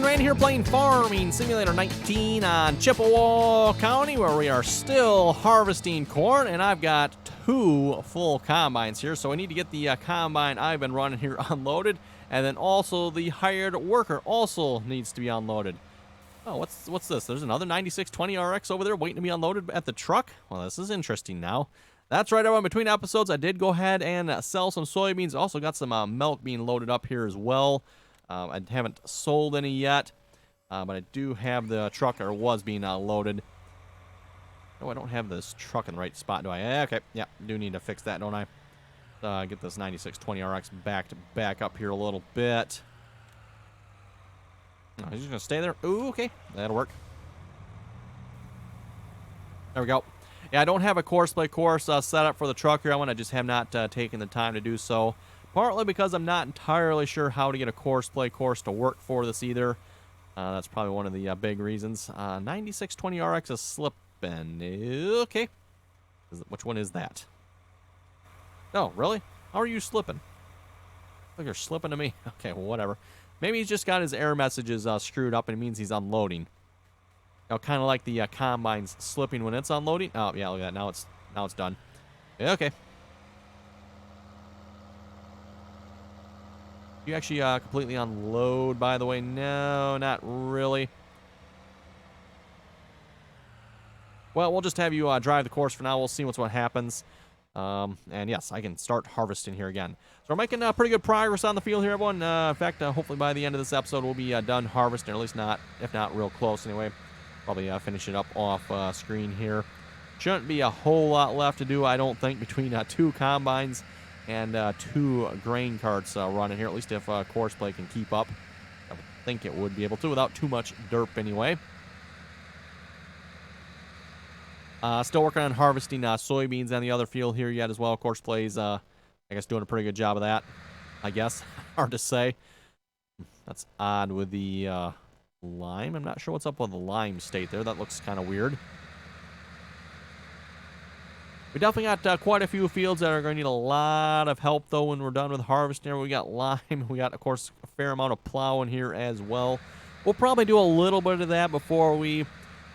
man here playing Farming Simulator 19 on Chippewa County, where we are still harvesting corn, and I've got 2 full combines here, so I need to get the combine I've been running here unloaded, and then also the hired worker also needs to be unloaded. Oh, what's this? There's another 9620 RX over there waiting to be unloaded at the truck? Well, this is interesting now. That's right, everyone. Between episodes, I did go ahead and sell some soybeans. Also got some milk being loaded up here as well. I haven't sold any yet, but I do have the truck, or was being loaded. Oh, I don't have this truck in the right spot, do I? Okay, yeah, do need to fix that, don't I? Get this 9620 RX back up here a little bit. No, he's just going to stay there. Ooh, okay, that'll work. There we go. Yeah, I don't have a Courseplay course set up for the truck here. I just have not taken the time to do so. Partly because I'm not entirely sure how to get a Courseplay course to work for this either. That's probably one of the big reasons. 9620 RX is slipping. Okay. Which one is that? Oh, really? How are you slipping? Look, you're slipping to me. Okay, well, whatever. Maybe he's just got his error messages screwed up and it means he's unloading. You know, kind of like the combine's slipping when it's unloading. Oh, yeah, look at that. Now it's done. Yeah, okay. You actually completely unload, by the way? No, not really. Well, we'll just have you drive the course for now. We'll see what happens. And yes, I can start harvesting here again. So we're making pretty good progress on the field here, everyone. In fact, hopefully by the end of this episode, we'll be done harvesting, or at least not, if not real close anyway. Probably finish it up off screen here. Shouldn't be a whole lot left to do, I don't think, between 2 combines and 2 grain carts running here, at least if Courseplay can keep up. I would think it would be able to without too much derp anyway. Still working on harvesting soybeans on the other field here yet as well. Courseplay's, I guess, doing a pretty good job of that, I guess. Hard to say. That's odd with the lime. I'm not sure what's up with the lime state there. That looks kind of weird. We definitely got quite a few fields that are going to need a lot of help, though, when we're done with harvesting. We got lime. We got, of course, a fair amount of plowing here as well. We'll probably do a little bit of that before we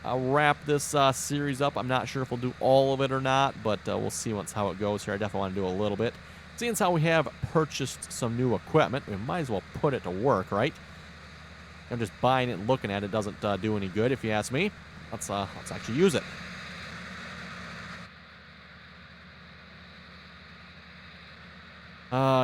wrap this series up. I'm not sure if we'll do all of it or not, but we'll see how it goes here. I definitely want to do a little bit. Seeing as how we have purchased some new equipment, we might as well put it to work, right? I'm just buying it and looking at it doesn't do any good, if you ask me. Let's actually use it.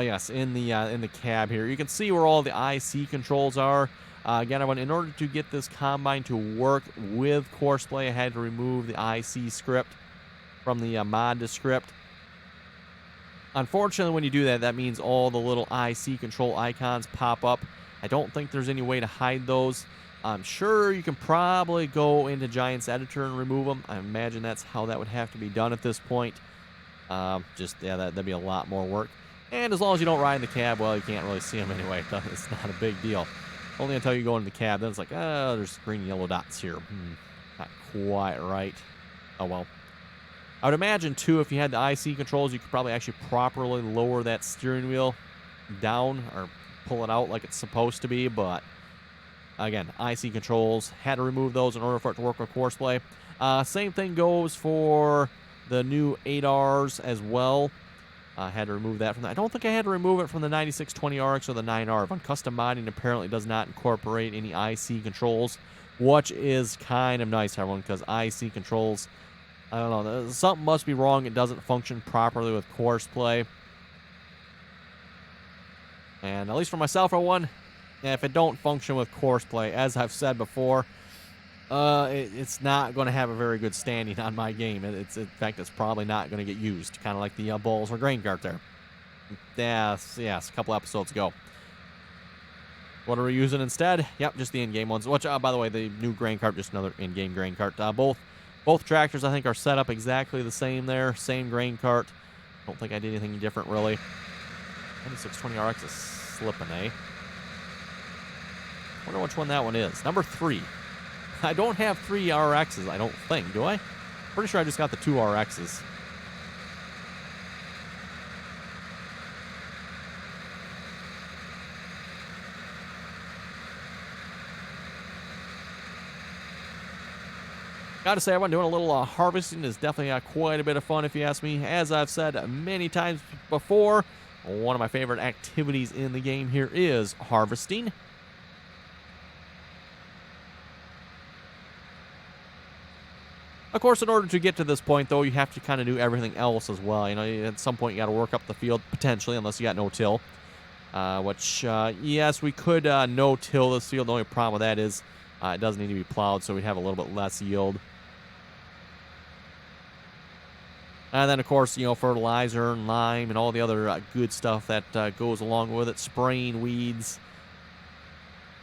Yes, in the cab here, you can see where all the IC controls are. Again, in order to get this combine to work with Courseplay, I had to remove the IC script from the mod script. Unfortunately, when you do that, that means all the little IC control icons pop up. I don't think there's any way to hide those. I'm sure you can probably go into Giant's Editor and remove them. I imagine that's how that would have to be done at this point. Yeah, that'd be a lot more work. And as long as you don't ride in the cab, well, you can't really see them anyway. It's not a big deal. Only until you go into the cab, then it's like, oh, there's green and yellow dots here. Not quite right. Oh, well. I would imagine, too, if you had the IC controls, you could probably actually properly lower that steering wheel down or pull it out like it's supposed to be. But, again, IC controls, had to remove those in order for it to work with Courseplay. Same thing goes for the new 8Rs as well. I had to remove that from that. I don't think I had to remove it from the 9620 RX or the 9R. On custom modding, apparently does not incorporate any IC controls, which is kind of nice, everyone, because IC controls, I don't know, something must be wrong. It doesn't function properly with Courseplay. And at least for myself, for one, if it don't function with Courseplay, as I've said before, it's not going to have a very good standing on my game. In fact, it's probably not going to get used, kind of like the bowls or grain cart there. Yes, a couple episodes ago. What are we using instead? Yep, just the in-game ones. Which, by the way, the new grain cart, just another in-game grain cart. Both tractors, I think, are set up exactly the same there. Same grain cart. Don't think I did anything different, really. 9620 RX is slipping, eh? Wonder which one that one is. Number 3. I don't have 3 RXs, I don't think, do I? Pretty sure I just got the 2 RXs. Gotta say, everyone, doing a little harvesting is definitely quite a bit of fun, if you ask me. As I've said many times before, one of my favorite activities in the game here is harvesting. Of course, in order to get to this point, though, you have to kind of do everything else as well. You know, at some point, you got to work up the field, potentially, unless you got no-till. Yes, we could no-till this field. The only problem with that is it does need to be plowed, so we'd have a little bit less yield. And then, of course, you know, fertilizer and lime and all the other good stuff that goes along with it. Spraying weeds.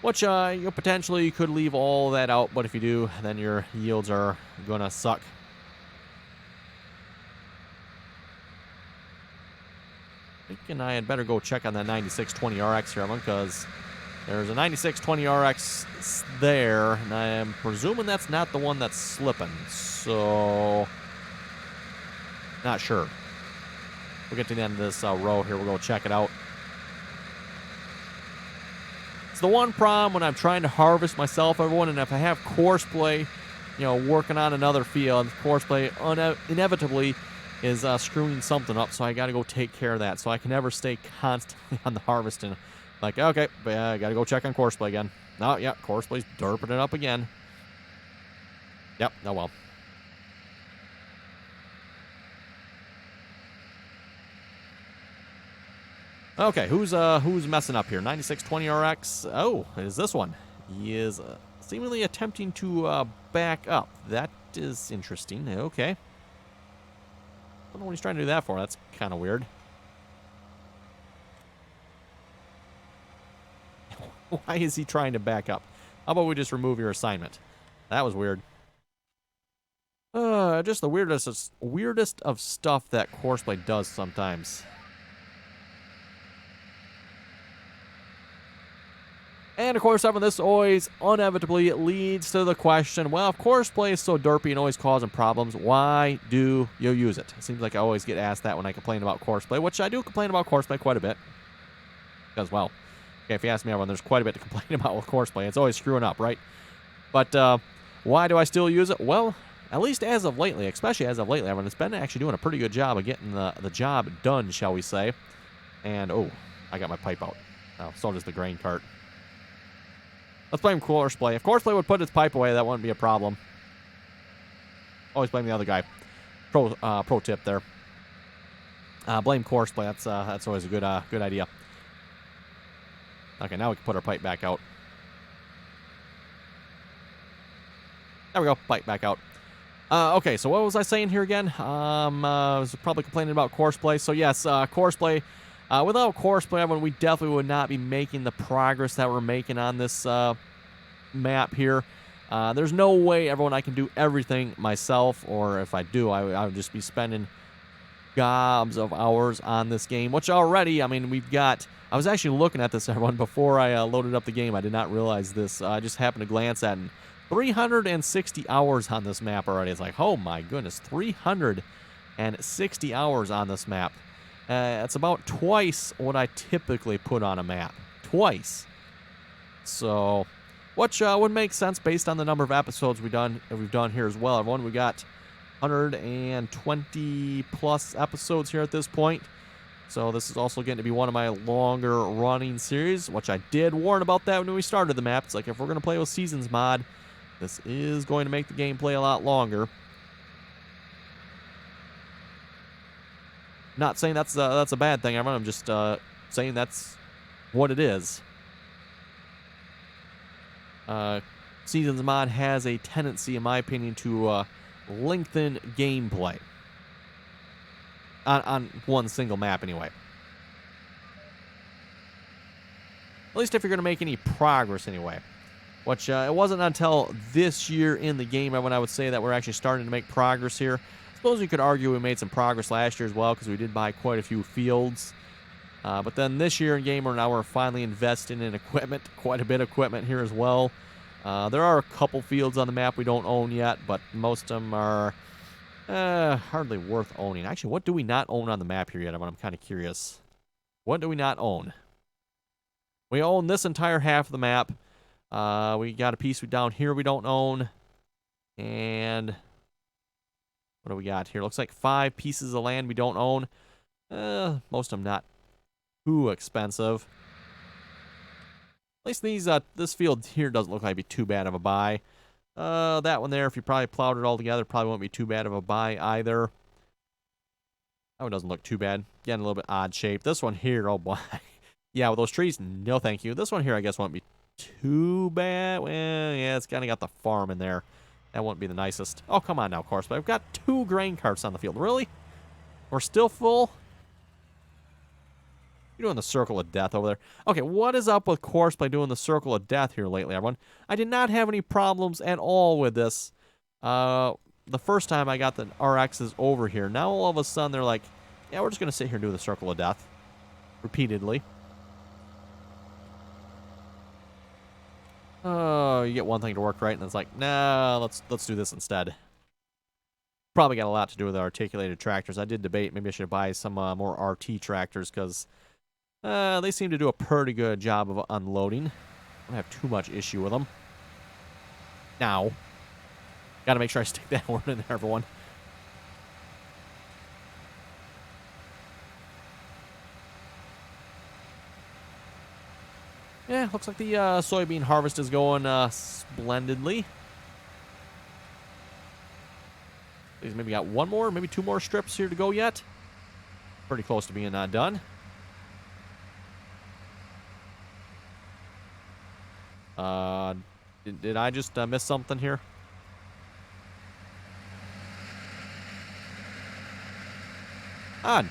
Which, you know, potentially you could leave all that out, but if you do, then your yields are going to suck. Thinking I had better go check on that 9620RX here, because there's a 9620RX there, and I'm presuming that's not the one that's slipping, so not sure. We'll get to the end of this row here. We'll go check it out. It's the one problem when I'm trying to harvest myself, everyone, and if I have Courseplay, you know, working on another field, Courseplay inevitably is screwing something up, so I got to go take care of that. So I can never stay constantly on the harvesting. Like, okay, but yeah, I got to go check on Courseplay again. Oh, yeah, Courseplay's derping it up again. Yep, oh well. Okay, who's messing up here? 9620RX. Oh, it is this one. He is seemingly attempting to back up. That is interesting. Okay. I don't know what he's trying to do that for. That's kind of weird. Why is he trying to back up? How about we just remove your assignment? That was weird. Just the weirdest of stuff that Courseplay does sometimes. And of course, having this always inevitably leads to the question, well, if Courseplay is so derpy and always causing problems, why do you use it? It seems like I always get asked that when I complain about Courseplay, which I do complain about Courseplay quite a bit. Because, well, okay, if you ask me, everyone, there's quite a bit to complain about with Courseplay. It's always screwing up, right? But why do I still use it? Well, at least as of lately, especially as of lately, everyone, it's been actually doing a pretty good job of getting the job done, shall we say. And, oh, I got my pipe out. Oh, so does the grain cart. Let's blame Courseplay. If Courseplay would put its pipe away, that wouldn't be a problem. Always blame the other guy. Pro tip there. Blame Courseplay. That's always a good idea. Okay, now we can put our pipe back out. There we go. Pipe back out. Okay, so what was I saying here again? I was probably complaining about Courseplay. So yes, Courseplay. Without Courseplay, everyone, we definitely would not be making the progress that we're making on this map here. There's no way, everyone, I can do everything myself, or if I do, I would just be spending gobs of hours on this game, which already, I mean, we've got... I was actually looking at this, everyone, before I loaded up the game. I did not realize this. I just happened to glance at it. 360 hours on this map already. It's like, oh my goodness, 360 hours on this map. It's about twice what I typically put on a map. Twice. So, which would make sense based on the number of episodes we've done here as well. Everyone, we got 120 plus episodes here at this point. So this is also going to be one of my longer running series, which I did warn about that when we started the map. It's like, if we're going to play with Seasons mod, this is going to make the gameplay a lot longer. Not saying that's a bad thing, everyone. I'm just saying that's what it is. Seasons mod has a tendency, in my opinion, to lengthen gameplay on one single map, anyway. At least if you're going to make any progress, anyway. Which it wasn't until this year in the game when I would say that we're actually starting to make progress here. I suppose you could argue we made some progress last year as well, because we did buy quite a few fields. But then this year in game, now we're finally investing in equipment, quite a bit of equipment here as well. There are a couple fields on the map we don't own yet, but most of them are hardly worth owning. Actually, what do we not own on the map here yet? I'm kind of curious. What do we not own? We own this entire half of the map. We got a piece down here we don't own. And And what do we got here? Looks like 5 pieces of land we don't own. Most of them not too expensive. At least these, this field here doesn't look like it'd be too bad of a buy. That one there, if you probably plowed it all together, probably won't be too bad of a buy either. That one doesn't look too bad. Getting a little bit odd shape. This one here, oh boy. Yeah, with those trees, no thank you. This one here, I guess, won't be too bad. Well, yeah, it's kind of got the farm in there. That won't be the nicest. Oh, come on now, Courseplay. I've got 2 grain carts on the field. Really? We're still full? You're doing the circle of death over there. Okay, what is up with Courseplay doing the circle of death here lately, everyone? I did not have any problems at all with this. The first time I got the RXs over here. Now all of a sudden they're like, yeah, we're just going to sit here and do the circle of death. Repeatedly. Oh, you get one thing to work right, and it's like, nah, let's do this instead. Probably got a lot to do with the articulated tractors. I did debate maybe I should buy some more RT tractors, because they seem to do a pretty good job of unloading. I don't have too much issue with them. Now, got to make sure I stick that word in there, everyone. Yeah, looks like the soybean harvest is going splendidly. He's maybe got 1 more, maybe 2 more strips here to go yet. Pretty close to being done. Did I just miss something here? Odd.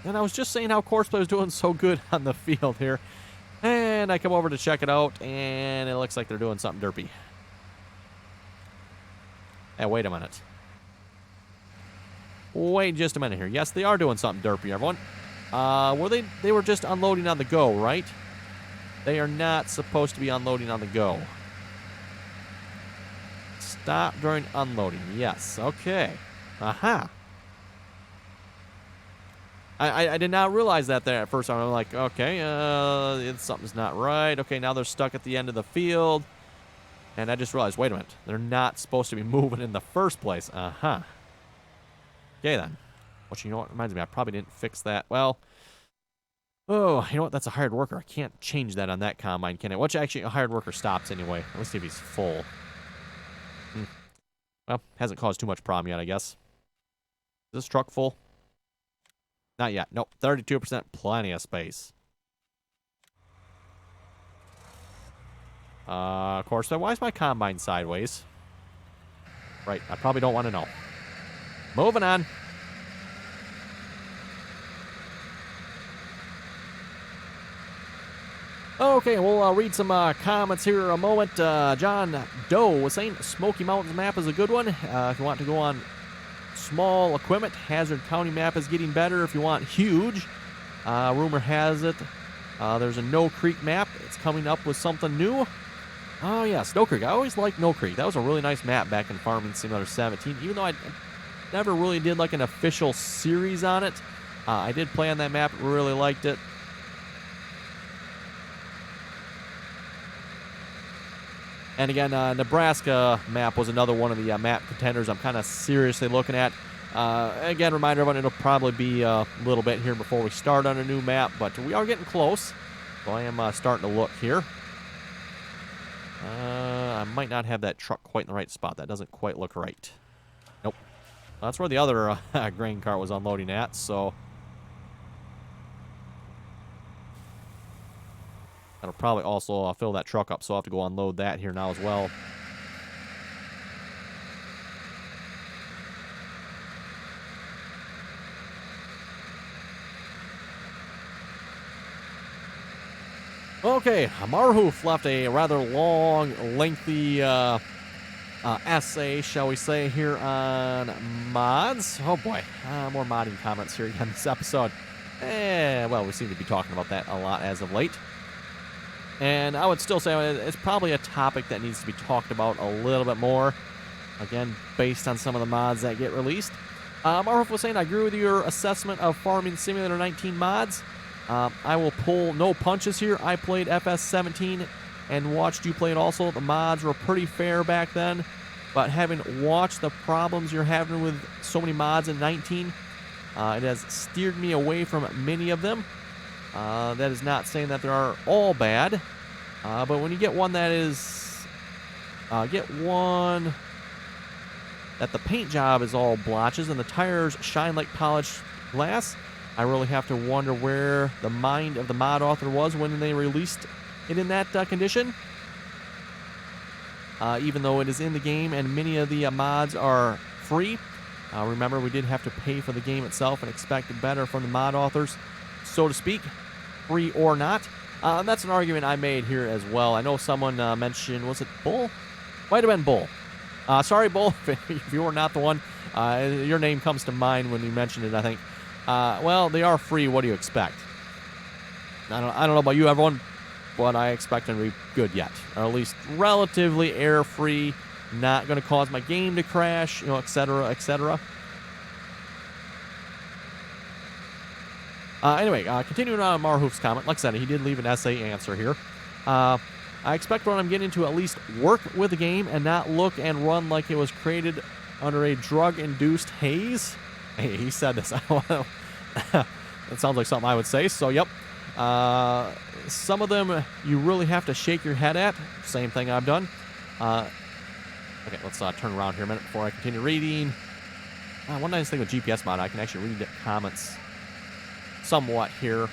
And I was just saying how Courseplay was doing so good on the field here. And I come over to check it out, and it looks like they're doing something derpy. Hey, wait a minute. Wait just a minute here. Yes, they are doing something derpy, everyone. They were just unloading on the go, right? They are not supposed to be unloading on the go. Stop during unloading. Yes, okay. Aha. I did not realize that there at first. I'm like, okay, something's not right. Okay, now they're stuck at the end of the field. And I just realized, wait a minute. They're not supposed to be moving in the first place. Uh-huh. Okay, then. Which, you know what, reminds me, I probably didn't fix that. Well, oh, you know what? That's a hired worker. I can't change that on that combine, can I? Which, actually, a hired worker stops anyway. Let's see if he's full. Well, hasn't caused too much problem yet, I guess. Is this truck full? Not yet. Nope. 32%. Plenty of space. Of course, why is my combine sideways? Right. I probably don't want to know. Moving on. Okay, we'll read some comments here in a moment. John Doe was saying Smoky Mountains map is a good one. If you want to go on small equipment, Hazard County map is getting better. If you want huge, rumor has it there's a No Creek map. It's coming up with something new. Oh yeah, Snow Creek. I always liked No Creek. That was a really nice map back in Farming Simulator 17. Even though I never really did like an official series on it, I did play on that map. Really liked it. And again, Nebraska map was another one of the map contenders I'm kind of seriously looking at. Again, reminder everyone, it'll probably be a little bit here before we start on a new map, but we are getting close. So I am starting to look here. I might not have that truck quite in the right spot. That doesn't quite look right. Nope. That's where the other grain cart was unloading at, so that'll probably also fill that truck up, so I'll have to go unload that here now as well. Okay, Marhoof left a rather long, lengthy essay, shall we say, here on mods. Oh boy, more modding comments here again this episode. Well, we seem to be talking about that a lot as of late. And I would still say it's probably a topic that needs to be talked about a little bit more. Again, based on some of the mods that get released. Marhoof was saying, I agree with your assessment of Farming Simulator 19 mods. I will pull no punches here. I played FS17 and watched you play it also. The mods were pretty fair back then. but having watched the problems you're having with so many mods in 19, it has steered me away from many of them. That is not saying that they are all bad, but when you get one that is, get one that the paint job is all blotches and the tires shine like polished glass, I really have to wonder where the mind of the mod author was when they released it in that condition. Even though it is in the game and many of the mods are free. Remember, we did have to pay for the game itself and expect better from the mod authors, so to speak, free or not. That's an argument I made here as well. I know someone mentioned, was it Bull? Might have been Bull. Sorry, Bull, if you were not the one. Your name comes to mind when you mentioned it, I think. Well, they are free. What do you expect? I don't know about you, everyone, but I expect them to be good yet. Or at least relatively error-free, not going to cause my game to crash, etc., etc. Anyway, continuing on Marhoof's comment, like I said, he did leave an essay answer here. I expect when I'm getting to at least work with the game and not look and run like it was created under a drug-induced haze. Hey, he said this. That sounds like something I would say, so yep. Some of them you really have to shake your head at. Same thing I've done. Okay, let's turn around here a minute before I continue reading. One nice thing with GPS mod, I can actually read the comments somewhat here.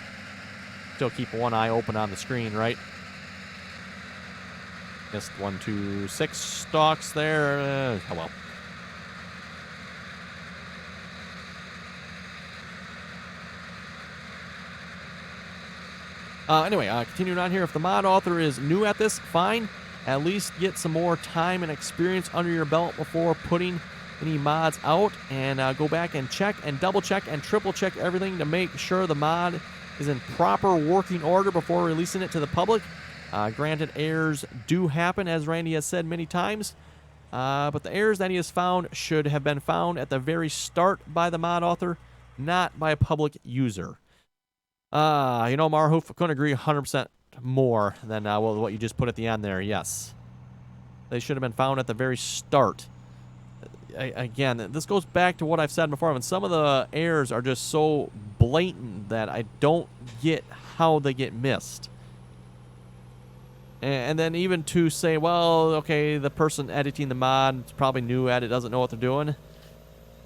Still keep one eye open on the screen, right? Missed 1, 2, 6 stalks there. Oh well. Anyway, continuing on here, if the mod author is new at this, fine. At least get some more time and experience under your belt before putting any mods out, and go back and check and double check and triple check everything to make sure the mod is in proper working order before releasing it to the public. Granted, errors do happen, as Randy has said many times, but the errors that he has found should have been found at the very start by the mod author, not by a public user. Marhoof, couldn't agree 100% more than what you just put at the end there. Yes. They should have been found at the very start. Again, this goes back to what I've said before. And some of the errors are just so blatant that I don't get how they get missed. And then even to say, well, okay, the person editing the mod is probably new at it, doesn't know what they're doing.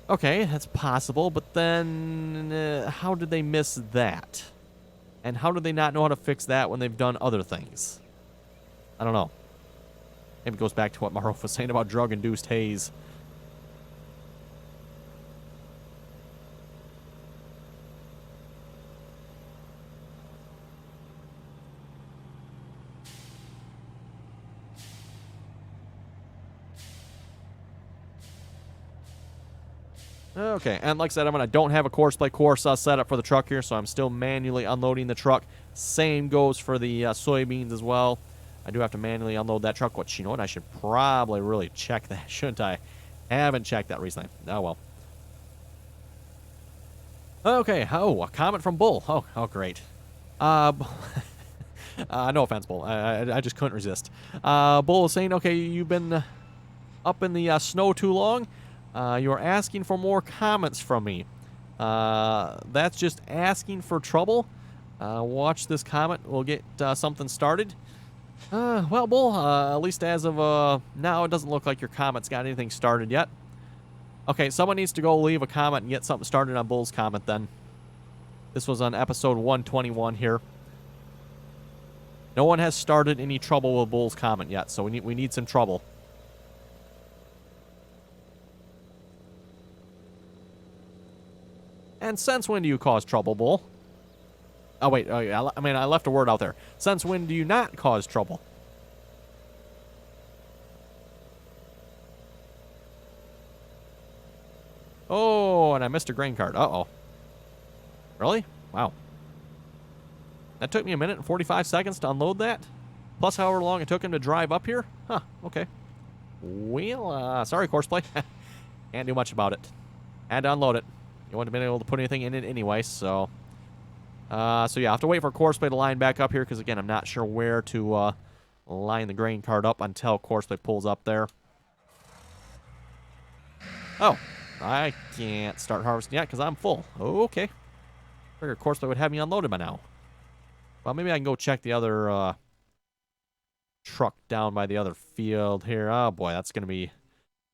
Okay, that's possible, but then how did they miss that? And how did they not know how to fix that when they've done other things? I don't know. Maybe it goes back to what Marov was saying about drug-induced haze. Okay, and like I said, I don't have a Courseplay course set up for the truck here, so I'm still manually unloading the truck. Same goes for the soybeans as well. I do have to manually unload that truck, which, you know what, I should probably really check that, shouldn't I? Haven't checked that recently. Oh, well. Okay, a comment from Bull. Oh, great. No offense, Bull. I just couldn't resist. Bull was saying, okay, you've been up in the snow too long. You're asking for more comments from me. That's just asking for trouble. Watch this comment. We'll get something started. Well, Bull, at least as of now, it doesn't look like your comment's got anything started yet. Okay, someone needs to go leave a comment and get something started on Bull's comment then. This was on episode 121 here. No one has started any trouble with Bull's comment yet, so we need some trouble. And since when do you cause trouble, Bull? Oh, wait. I left a word out there. Since when do you not cause trouble? Oh, and I missed a grain cart. Uh-oh. Really? Wow. That took me a minute and 45 seconds to unload that? Plus however long it took him to drive up here? Huh, okay. Well, sorry, Courseplay. Can't do much about it. Had to unload it. You wouldn't have been able to put anything in it anyway, so... yeah, I have to wait for Courseplay to line back up here, because, again, I'm not sure where to line the grain cart up until Courseplay pulls up there. Oh, I can't start harvesting yet because I'm full. Okay. Figured Courseplay would have me unloaded by now. Well, maybe I can go check the other truck down by the other field here. Oh, boy, that's going to be...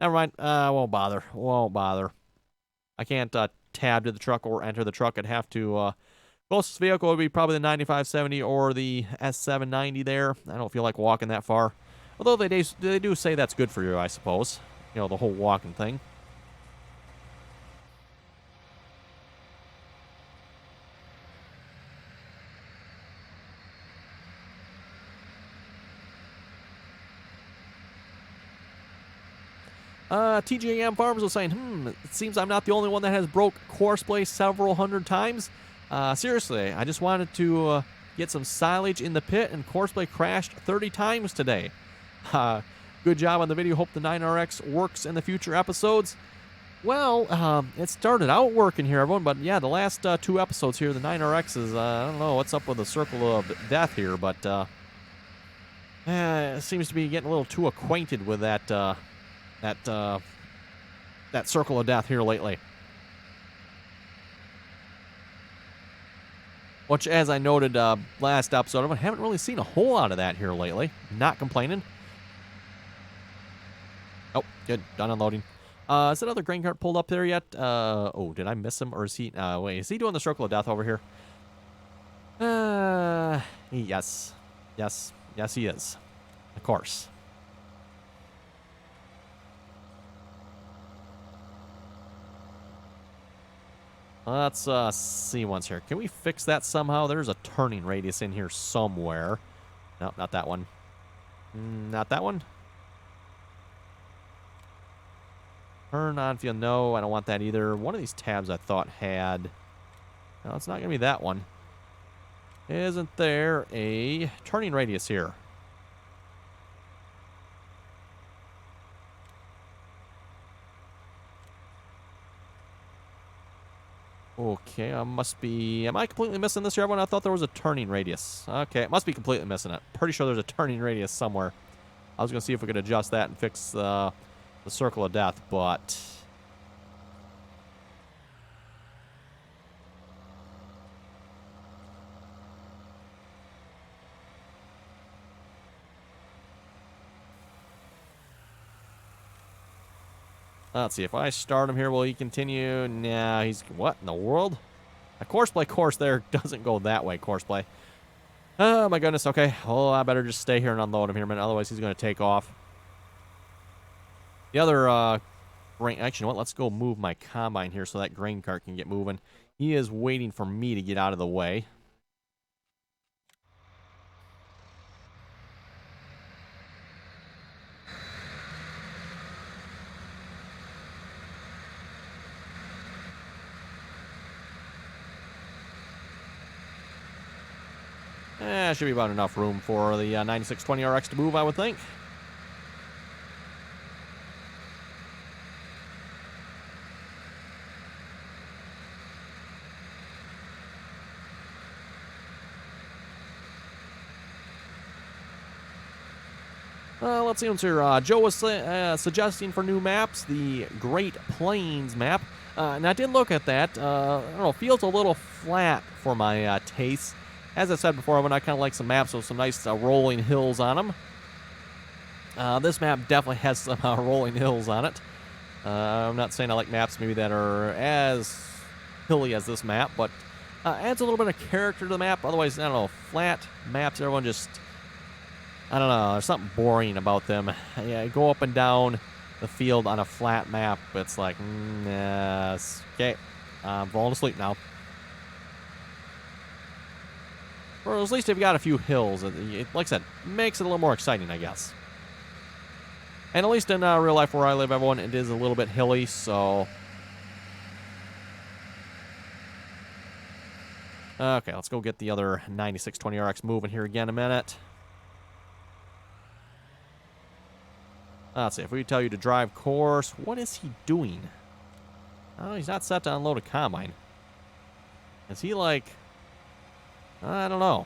Never mind. I won't bother. Won't bother. I can't tab to the truck or enter the truck. I'd have to... closest vehicle would be probably the 9570 or the S790 there. I don't feel like walking that far. Although they do say that's good for you, I suppose. You know, the whole walking thing. TJM Farms was saying, it seems I'm not the only one that has broke Courseplay several hundred times. Seriously, I just wanted to get some silage in the pit, and Courseplay crashed 30 times today. Good job on the video. Hope the 9RX works in the future episodes. Well, it started out working here, everyone, but yeah, the last 2 episodes here, the 9RX is, I don't know what's up with the circle of death here, but it seems to be getting a little too acquainted with that circle of death here lately. Which, as I noted last episode, I haven't really seen a whole lot of that here lately. Not complaining. Oh, good. Done unloading. Is that other grain cart pulled up there yet? Oh, did I miss him? Or is he... wait, is he doing the circle of death over here? Yes. Yes. Yes, he is. Of course. Let's see once here. Can we fix that somehow? There's a turning radius in here somewhere. No, not that one. Not that one. Turn on field. No, I don't want that either. One of these tabs I thought had... No, it's not going to be that one. Isn't there a turning radius here? Okay, am I completely missing this here, everyone? I thought there was a turning radius. Okay, it must be completely missing it. Pretty sure there's a turning radius somewhere. I was going to see if we could adjust that and fix the circle of death, but... Let's see, if I start him here, will he continue? Nah, he's... What in the world? A Courseplay course there doesn't go that way, Courseplay. Oh, my goodness, okay. Well, I better just stay here and unload him here a minute, otherwise he's going to take off. The other grain... Actually, you know what? Let's go move my combine here so that grain cart can get moving. He is waiting for me to get out of the way. Should be about enough room for the 9620RX to move, I would think. Let's see what's here. Joe was suggesting for new maps, the Great Plains map. And I did look at that. I don't know, feels a little flat for my taste. As I said before, I kind of like some maps with some nice rolling hills on them. This map definitely has some rolling hills on it. I'm not saying I like maps maybe that are as hilly as this map, but adds a little bit of character to the map. Otherwise, I don't know, flat maps, everyone just, I don't know, there's something boring about them. Yeah, go up and down the field on a flat map. It's like, yes. Okay, I'm falling asleep now. Or at least they've got a few hills. Like I said, makes it a little more exciting, I guess. And at least in real life where I live, everyone, it is a little bit hilly, so... Okay, let's go get the other 9620RX moving here again in a minute. Let's see, if we tell you to drive course, what is he doing? Oh, he's not set to unload a combine. Is he like... I don't know.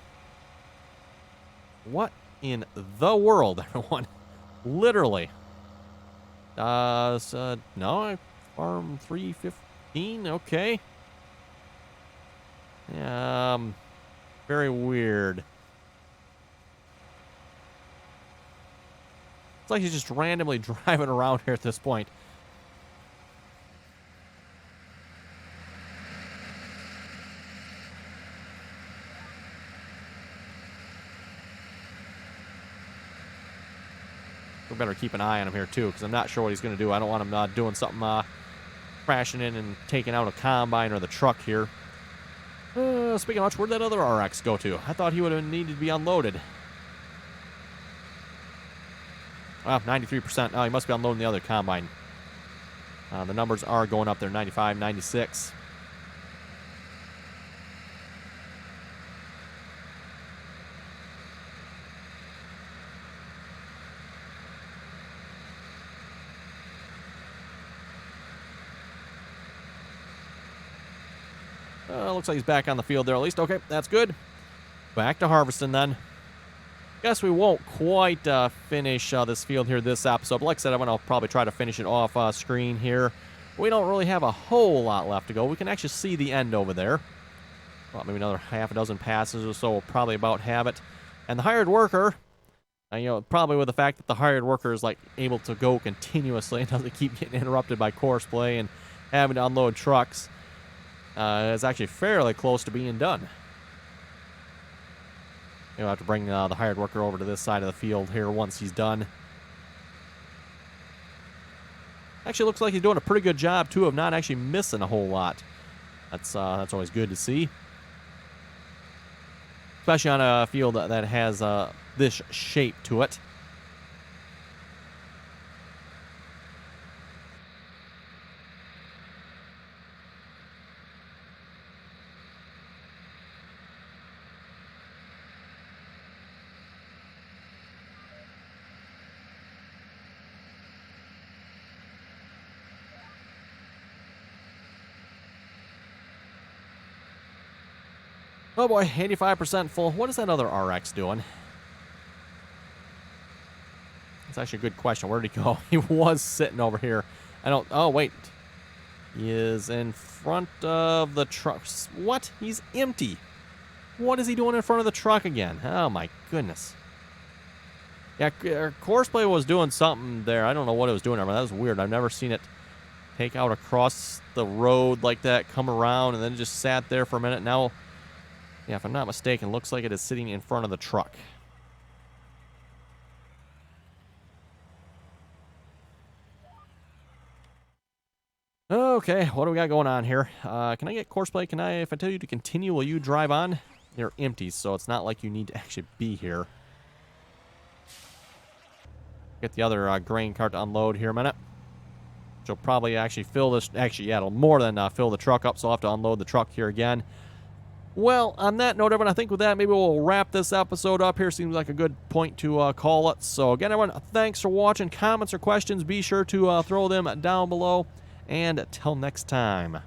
What in the world, everyone? Literally. No, I Farm 315, okay. Very weird. It's like he's just randomly driving around here at this point. We better keep an eye on him here, too, because I'm not sure what he's going to do. I don't want him doing something, crashing in and taking out a combine or the truck here. Speaking of which, where'd that other RX go to? I thought he would have needed to be unloaded. Well, 93%. Oh, he must be unloading the other combine. The numbers are going up there, 95, 96. Looks like he's back on the field there at least. Okay, that's good. Back to harvesting then. Guess we won't quite finish this field here this episode. But like I said, I'm going to probably try to finish it off screen here. We don't really have a whole lot left to go. We can actually see the end over there. Well, maybe another half a dozen passes or so. We'll probably about have it. And the hired worker, probably with the fact that the hired worker is like able to go continuously and doesn't keep getting interrupted by Courseplay and having to unload trucks, is actually fairly close to being done. You'll have to bring the hired worker over to this side of the field here once he's done. Actually looks like he's doing a pretty good job, too, of not actually missing a whole lot. That's always good to see. Especially on a field that has this shape to it. Oh boy, 85% full. What is that other RX doing? That's actually a good question. Where did he go? He was sitting over here. Oh, wait. He is in front of the truck. What? He's empty. What is he doing in front of the truck again? Oh my goodness. Yeah, Courseplay was doing something there. I don't know what it was doing. That was weird. I've never seen it take out across the road like that, come around, and then just sat there for a minute. Now, yeah, if I'm not mistaken, looks like it is sitting in front of the truck. Okay, what do we got going on here? Can I get Courseplay? If I tell you to continue, will you drive on? You're empty, so it's not like you need to actually be here. Get the other grain cart to unload here a minute. Which will probably actually fill this. Actually, yeah, it'll more than fill the truck up, so I'll have to unload the truck here again. Well, on that note, everyone, I think with that, maybe we'll wrap this episode up here. Seems like a good point to call it. So, again, everyone, thanks for watching. Comments or questions, be sure to throw them down below. And until next time.